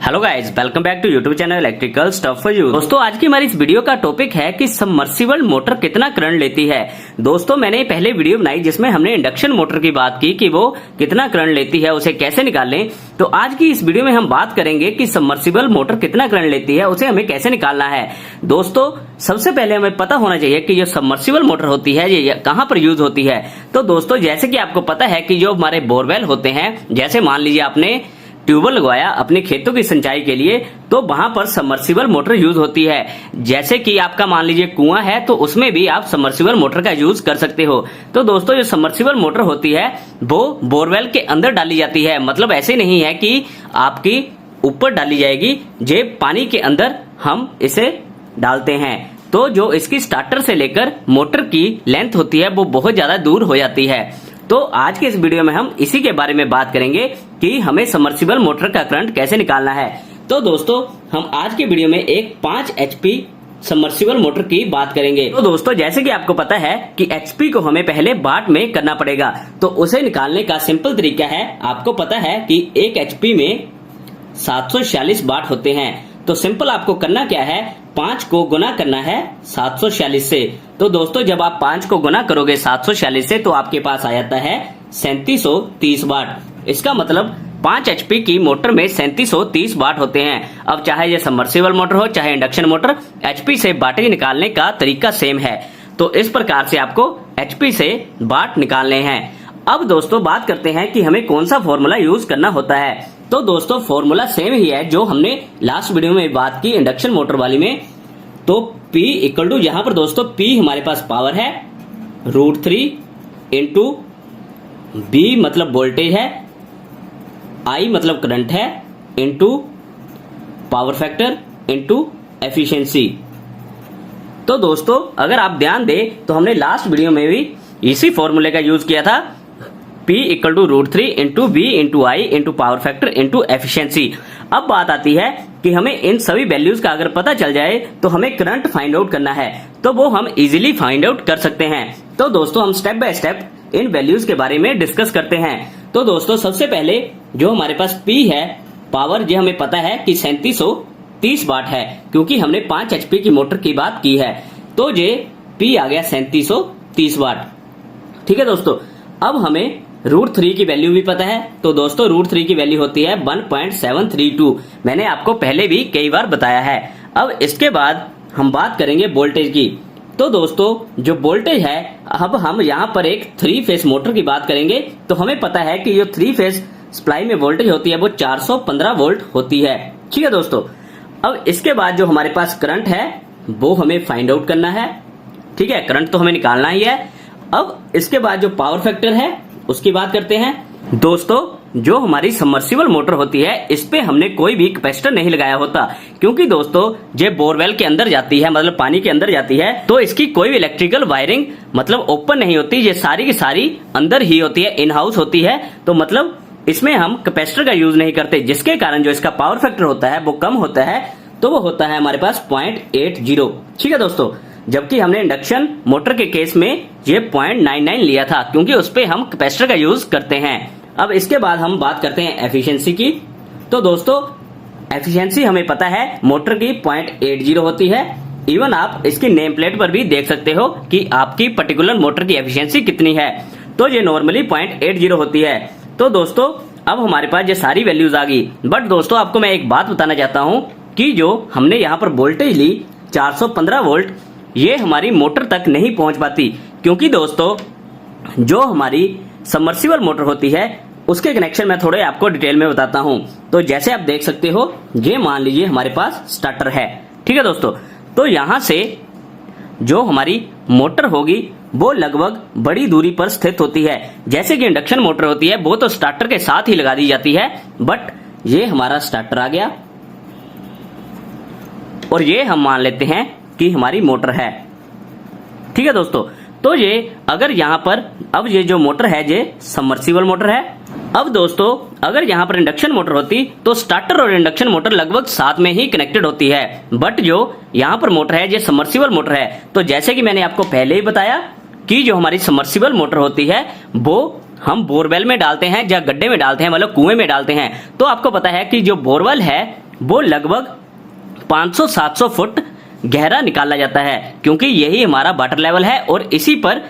Hello guys, welcome back to YouTube channel electrical stuff for you. दोस्तों, आज की हमारी इस वीडियो का टॉपिक है कि सबमर्सिबल मोटर कितना करंट लेती है। दोस्तों, मैंने पहले वीडियो बनाई जिसमें हमने इंडक्शन मोटर की बात की कि वो कितना करंट लेती है, उसे कैसे निकालें। तो आज की इस वीडियो में हम बात करेंगे कि सबमर्सिबल मोटर कितना करंट लेती है, उसे हमें कैसे निकालना है। दोस्तों, सबसे पहले हमें पता होना चाहिए कि जो सबमर्सिबल मोटर होती है ये कहाँ पर यूज होती है। तो दोस्तों, जैसे कि आपको पता है कि जो हमारे बोरवेल होते हैं, जैसे मान लीजिए आपने ट्यूबवेल लगवाया अपने खेतों की सिंचाई के लिए, तो वहां पर सबमर्सिबल मोटर यूज होती है। जैसे कि आपका मान लीजिए कुआं है तो उसमें भी आप सबमर्सिबल मोटर का यूज कर सकते हो। तो दोस्तों, जो सबमर्सिबल मोटर होती है वो बोरवेल के अंदर डाली जाती है। मतलब ऐसे नहीं है कि आपकी ऊपर डाली जाएगी, जे पानी के अंदर हम इसे डालते हैं। तो जो इसकी स्टार्टर से लेकर मोटर की लेंथ होती है वो बहुत ज्यादा दूर हो जाती है। तो आज के इस वीडियो में हम इसी के बारे में बात करेंगे कि हमें सबमर्सिबल मोटर का करंट कैसे निकालना है। तो दोस्तों, हम आज के वीडियो में एक 5 HP सबमर्सिबल मोटर की बात करेंगे। तो दोस्तों, जैसे कि आपको पता है कि HP को हमें पहले वाट में करना पड़ेगा, तो उसे निकालने का सिंपल तरीका है। आपको पता है कि 1 HP में 746 वाट होते हैं। तो सिंपल आपको करना क्या है, 5 को गुना करना है 746 से। तो दोस्तों, जब आप 5 को गुना करोगे 746 से तो आपके पास आ जाता है 3730 वाट। इसका मतलब 5 HP की मोटर में 3730 वाट होते हैं। अब चाहे ये सबमर्सिबल मोटर हो चाहे इंडक्शन मोटर, HP से वाटेज निकालने का तरीका सेम है। तो इस प्रकार से आपको HP से वाट निकालने हैं। अब दोस्तों, बात करते हैं कि हमें कौन सा फॉर्मूला यूज करना होता है। तो दोस्तों, फॉर्मूला सेम ही है जो हमने लास्ट वीडियो में बात की इंडक्शन मोटर वाली में। तो P इक्वल टू, यहां पर दोस्तों P हमारे पास पावर है √3 इंटू B मतलब वोल्टेज है, I मतलब करंट है, into power factor into efficiency. तो दोस्तों, अगर आप ध्यान दें तो हमने लास्ट वीडियो में भी इसी फॉर्मूले का यूज किया था, P equal to √3 into B into I into power factor into efficiency. अब बात आती है कि हमें इन सभी वैल्यूज का अगर पता चल जाए तो हमें करंट फाइंड आउट करना है, तो वो हम इजीली फाइंड आउट कर सकते हैं। तो दोस्तों, हम step by step in values के बारे में डिस्कस करते हैं। तो दोस्तों, सबसे पहले जो हमारे पास P है, पावर, ये हमें पता है कि 3730 वाट है, क्योंकि हमने 5 HP की मोटर की बात की है। तो ये P आ गया 3730 वाट। ठीक है दोस्तों, अब हमें √3 की वैल्यू भी पता है। तो दोस्तों, √3 की वैल्यू होती है 1.732। मैंने आपको पहले भी कई बार बताया है। अब इसके बाद हम बात करेंगे वोल्टेज की। तो दोस्तों, जो वोल्टेज है, अब हम यहाँ पर एक 3 फेज मोटर की बात करेंगे। तो हमें पता है कि जो 3 फेज सप्लाई में वोल्टेज होती है वो 415 वोल्ट होती है। ठीक है दोस्तों, अब इसके बाद जो हमारे पास करंट है वो हमें फाइंड आउट करना है। ठीक है, करंट तो हमें निकालना ही है। अब इसके बाद जो पावर फैक्टर है उसकी बात करते हैं। दोस्तों, जो हमारी सबमर्सिबल मोटर होती है इस पे हमने कोई भी कैपेसिटर नहीं लगाया होता, क्योंकि दोस्तों ये बोरवेल के अंदर जाती है, मतलब पानी के अंदर जाती है, तो इसकी कोई भी इलेक्ट्रिकल वायरिंग मतलब ओपन नहीं होती। ये सारी की सारी अंदर ही होती है, इन हाउस होती है। तो मतलब इसमें हम कैपेसिटर का यूज नहीं करते, जिसके कारण जो इसका पावर फैक्टर होता है वो कम होता है। तो वो होता है हमारे पास 0.80। ठीक है दोस्तों, जबकि हमने इंडक्शन मोटर के केस में ये 0.99 लिया था, क्योंकि उस पे हम कैपेसिटर का यूज करते हैं। अब इसके बाद हम बात करते हैं एफिशिएंसी की। तो दोस्तों, एफिशिएंसी हमें पता है मोटर की 0.80 होती है। इवन आप इसकी नेम प्लेट पर भी देख सकते हो कि आपकी पर्टिकुलर मोटर की एफिशिएंसी कितनी है। तो ये नॉर्मली 0.80 होती है। तो दोस्तों, अब हमारे पास ये सारी वैल्यूज आ गई। बट दोस्तों, आपको मैं एक बात बताना चाहता हूं कि जो हमने यहाँ पर वोल्टेज ली 415 वोल्ट, ये हमारी मोटर तक नहीं पहुंच पाती, क्योंकि दोस्तों जो हमारी सबमर्सिबल मोटर होती है उसके कनेक्शन मैं थोड़े आपको डिटेल में बताता हूं। तो जैसे आप देख सकते हो, ये मान लीजिए हमारे पास स्टार्टर है। ठीक है दोस्तों, तो यहां से जो हमारी मोटर होगी वो लगभग बड़ी दूरी पर स्थित होती है। जैसे कि इंडक्शन मोटर होती है वो तो स्टार्टर के साथ ही लगा दी जाती है, बट ये हमारा स्टार्टर आ गया और ये हम मान लेते हैं कि हमारी मोटर है। ठीक है दोस्तों, तो ये अगर यहाँ पर, अब ये जो मोटर है ये सबमर्सिबल मोटर है। अब दोस्तों, अगर यहाँ पर इंडक्शन मोटर होती तो स्टार्टर और इंडक्शन मोटर लगभग साथ में ही कनेक्टेड होती है, बट जो यहाँ पर मोटर है ये सबमर्सिबल मोटर है। तो जैसे कि मैंने आपको पहले ही बताया कि जो हमारी सबमर्सिबल मोटर होती है वो हम बोरवेल में डालते हैं या गड्ढे में डालते हैं, मतलब कुएं में डालते हैं। तो आपको पता है कि जो बोरवेल है वो लगभग 500-700 फुट गहरा निकाला जाता है, क्योंकि यही हमारा वाटर लेवल है और इसी पर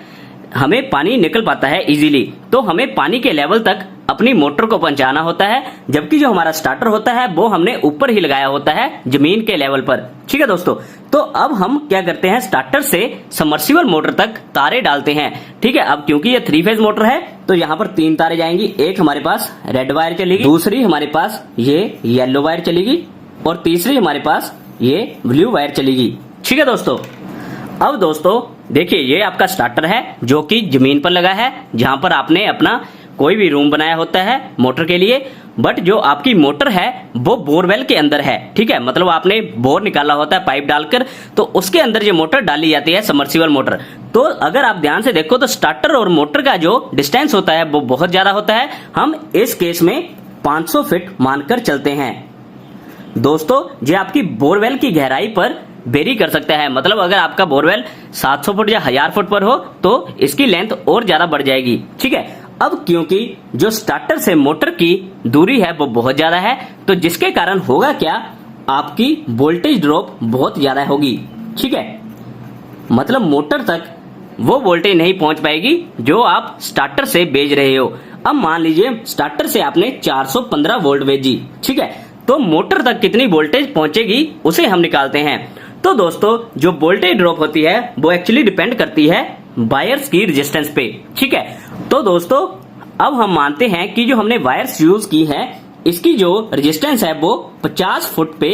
हमें पानी निकल पाता है इजीली। तो हमें पानी के लेवल तक अपनी मोटर को पहुंचाना होता है, जबकि जो हमारा स्टार्टर होता है वो हमने ऊपर ही लगाया होता है जमीन के लेवल पर। ठीक है दोस्तों, तो अब हम क्या करते हैं, स्टार्टर से सबमर्सिबल मोटर तक तारे डालते हैं। ठीक है, अब क्योंकि ये 3 फेज मोटर है तो यहाँ पर 3 तारे जाएंगी। एक हमारे पास रेड वायर चलेगी, दूसरी हमारे पास ये येलो वायर चलेगी और तीसरी हमारे पास ये ब्लू वायर चलेगी। ठीक है दोस्तों, अब दोस्तों देखिए, ये आपका स्टार्टर है जो कि जमीन पर लगा है, जहां पर आपने अपना कोई भी रूम बनाया होता है मोटर के लिए। बट जो आपकी मोटर है वो बोरवेल के अंदर है। ठीक है, मतलब आपने बोर निकाला होता है पाइप डालकर, तो उसके अंदर ये मोटर डाली जाती है, सबमर्सिबल मोटर। तो अगर आप ध्यान से देखो तो स्टार्टर और मोटर का जो डिस्टेंस होता है वो बहुत ज्यादा होता है। हम इस केस में 500 फीट मानकर चलते हैं। दोस्तों, ये आपकी बोरवेल की गहराई पर वेरी कर सकता है, मतलब अगर आपका बोरवेल 700 फुट या 1000 फुट पर हो तो इसकी लेंथ और ज्यादा बढ़ जाएगी। ठीक है, अब क्योंकि जो स्टार्टर से मोटर की दूरी है वो बहुत ज्यादा है, तो जिसके कारण होगा क्या, आपकी वोल्टेज ड्रॉप बहुत ज्यादा होगी। ठीक है, मतलब मोटर तक वो वोल्टेज नहीं पहुंच पाएगी जो आप स्टार्टर से भेज रहे हो। अब मान लीजिए स्टार्टर से आपने 415 वोल्ट भेजी। ठीक है, तो मोटर तक कितनी वोल्टेज पहुंचेगी उसे हम निकालते हैं। तो दोस्तों, जो वोल्टेज ड्रॉप होती है वो एक्चुअली डिपेंड करती है वायर्स की रेजिस्टेंस पे। ठीक है, तो दोस्तों अब हम मानते हैं कि जो हमने वायर्स यूज की है इसकी जो रेजिस्टेंस है वो 50 फुट पे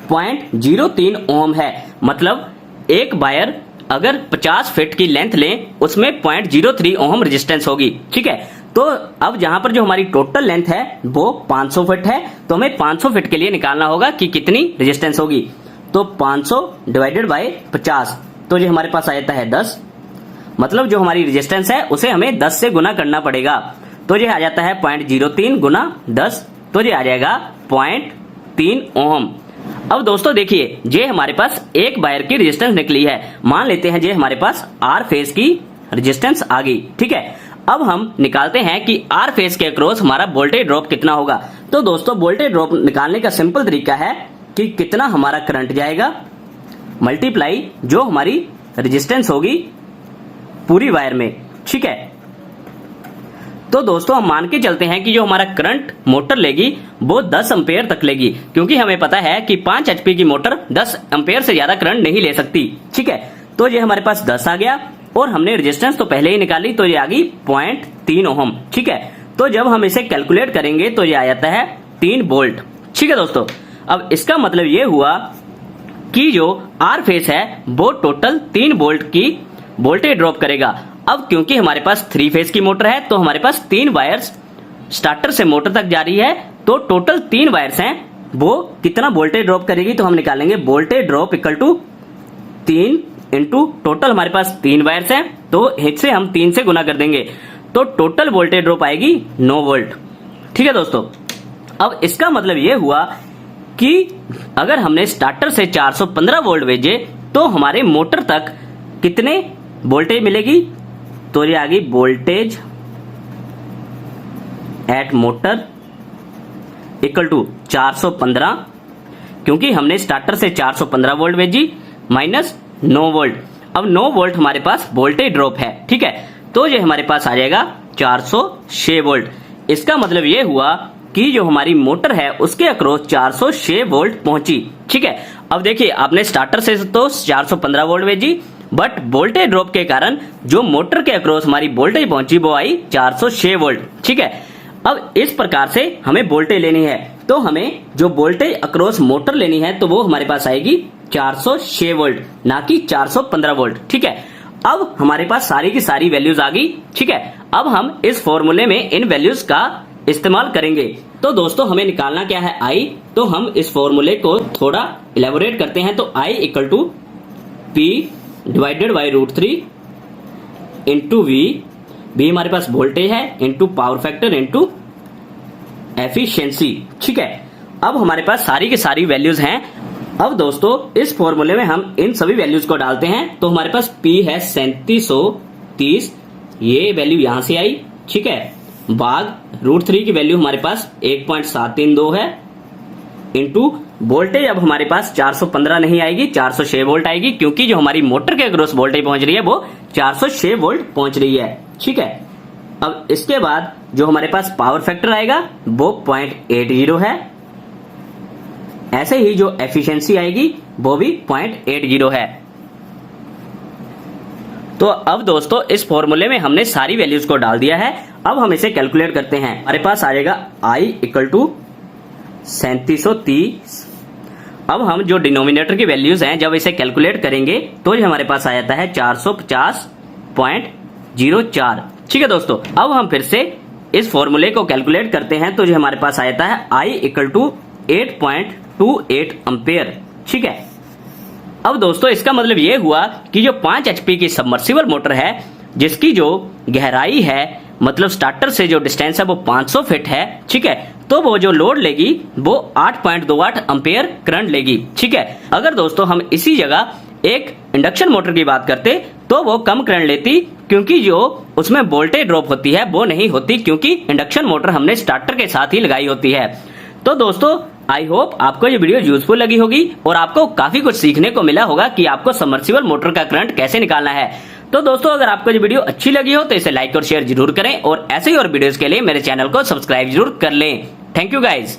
0.03 ओम है। मतलब एक वायर अगर 50 फीट की लेंथ लें उसमें 0.03 ओम रेजिस्टेंस होगी। ठीक है, तो अब जहां पर जो हमारी टोटल लेंथ है वो 500 फीट है, तो हमें 500 फीट के लिए निकालना होगा कि कितनी रेजिस्टेंस होगी। तो 500 डिवाइडेड बाय 50, तो ये हमारे पास आ जाता है 10। मतलब जो हमारी रेजिस्टेंस है उसे हमें 10 से गुना करना पड़ेगा, तो ये आ जाता है 0.03 गुना 10, तो ये आ जाएगा 0.3 ओम। अब दोस्तों देखिए, ये हमारे पास एक वायर की रेजिस्टेंस निकली है। मान लेते हैं ये हमारे पास आर फेज की रेजिस्टेंस आ गई। ठीक है, अब हम निकालते हैं कि आर फेज के अक्रॉस हमारा वोल्टेज ड्रॉप कितना होगा। तो दोस्तों वोल्टेज ड्रॉप निकालने का सिंपल तरीका है कि कितना हमारा करंट जाएगा मल्टीप्लाई जो हमारी रेजिस्टेंस होगी पूरी वायर में। ठीक है, तो दोस्तों हम मान के चलते हैं कि जो हमारा करंट मोटर लेगी वो 10 एम्पेयर तक लेगी, क्योंकि हमें पता है कि 5 एचपी की मोटर 10 एम्पेयर से ज्यादा करंट नहीं ले सकती। ठीक है, तो ये हमारे पास 10 आ गया और हमने रेजिस्टेंस तो पहले ही निकाली, तो ये आ गई 0.3 ओम। ठीक है, तो जब हम इसे कैलकुलेट करेंगे तो ये आ जाता है 3 वोल्ट। ठीक है दोस्तों, अब इसका मतलब ये हुआ कि जो आर फेस है वो टोटल 3 वोल्ट की वोल्टेज ड्रॉप करेगा। अब क्योंकि हमारे पास 3 फेज की मोटर है तो हमारे पास 3 वायर्स स्टार्टर से मोटर तक जा रही है, तो टोटल 3 वायर्स हैं, वो कितना वोल्टेज ड्रॉप करेगी, तो हम निकालेंगे voltage drop equal to 3 into total हमारे पास 3 वायर्स हैं, तो इससे हम 3 से गुना कर देंगे, तो टोटल वोल्टेज ड्रॉप आएगी 9 वोल्ट। ठीक है दोस्तों, अब इसका मतलब ये हुआ कि अगर हमने स्टार्टर से 415 वोल्ट भेजे तो हमारे मोटर तक कितने वोल्टेज मिलेगी, तो ये आ गई voltage at motor equal to 415, क्योंकि हमने स्टार्टर से 415 वोल्ट भेजी माइनस 9 वोल्ट। अब 9 वोल्ट हमारे पास वोल्टेज ड्रॉप है। ठीक है, तो ये हमारे पास आ जाएगा 406 वोल्ट। इसका मतलब ये हुआ कि जो हमारी मोटर है उसके अक्रॉस 406 वोल्ट पहुंची। ठीक है, अब देखिए आपने स्टार्टर से तो 415 वोल्ट भेजी, बट वोल्टेज ड्रॉप के कारण जो मोटर के अक्रॉस हमारी वोल्टेज पहुंची वो आई 406 वोल्ट। ठीक है, अब इस प्रकार से हमें वोल्टेज लेनी है, तो हमें जो वोल्टेज अक्रॉस मोटर लेनी है तो वो हमारे पास आएगी 406 वोल्ट, ना कि 415 वोल्ट। ठीक है, अब हमारे पास सारी की सारी वैल्यूज आ गई। ठीक है, अब हम इस फॉर्मूले में इन वैल्यूज का इस्तेमाल करेंगे। तो दोस्तों हमें निकालना क्या है, आई, तो हम इस फॉर्मूले को थोड़ा इलेबोरेट करते हैं। तो I equal to P divided by √3 into V हमारे पास वोल्टेज है, into power factor into efficiency. ठीक है, अब हमारे पास सारी की सारी वैल्यूज हैं। अब दोस्तों इस फॉर्मूले में हम इन सभी वैल्यूज को डालते हैं, तो हमारे पास P है 3730, ये वैल्यू यहां से आई। ठीक है, भाग √3 की वैल्यू हमारे पास 1.732 है, इंटू वोल्टेज अब हमारे पास 415 नहीं आएगी, 406 वोल्ट आएगी, क्योंकि जो हमारी मोटर के अक्रॉस वोल्टेज पहुंच रही है वो 406 वोल्ट पहुंच रही है। ठीक है, अब इसके बाद जो हमारे पास पावर फैक्टर आएगा वो 0.80 है। ऐसे ही जो एफिशिएंसी आएगी वो भी 0.80 है। तो अब दोस्तों इस फॉर्मूले में हमने सारी वैल्यूज को डाल दिया है। अब हम इसे कैलकुलेट करते हैं। हमारे पास आ जाएगा I इक्वल टू 3730। अब हम जो डिनोमिनेटर की वैल्यूज हैं जब इसे कैलकुलेट करेंगे तो ये हमारे पास आ जाता है 450.04। ठीक है दोस्तों, अब हम फिर से इस फॉर्मूले को कैलकुलेट करते हैं तो जो हमारे पास आ जाता है I इक्वल टू 8.28 एम्पेयर। ठीक है, अब दोस्तों इसका मतलब ये हुआ कि जो 5 HP की सबमर्सिबल मोटर है जिसकी जो गहराई है मतलब स्टार्टर से जो डिस्टेंस है वो 500 फीट है। ठीक है, तो वो जो लोड लेगी वो 8.28 एम्पेयर करंट लेगी। ठीक है, अगर दोस्तों हम इसी जगह एक इंडक्शन मोटर की बात करते तो वो कम करंट लेती, क्योंकि जो उसमें वोल्टेज ड्रॉप होती है वो नहीं होती, क्योंकि इंडक्शन मोटर हमने स्टार्टर के साथ ही लगाई होती है। तो दोस्तों आई होप आपको ये वीडियो यूजफुल लगी होगी और आपको काफी कुछ सीखने को मिला होगा कि आपको सबमर्सिबल मोटर का करंट कैसे निकालना है। तो दोस्तों अगर आपको ये वीडियो अच्छी लगी हो तो इसे लाइक और शेयर जरूर करें और ऐसे ही और वीडियोस के लिए मेरे चैनल को सब्सक्राइब जरूर कर लें। Thank you guys.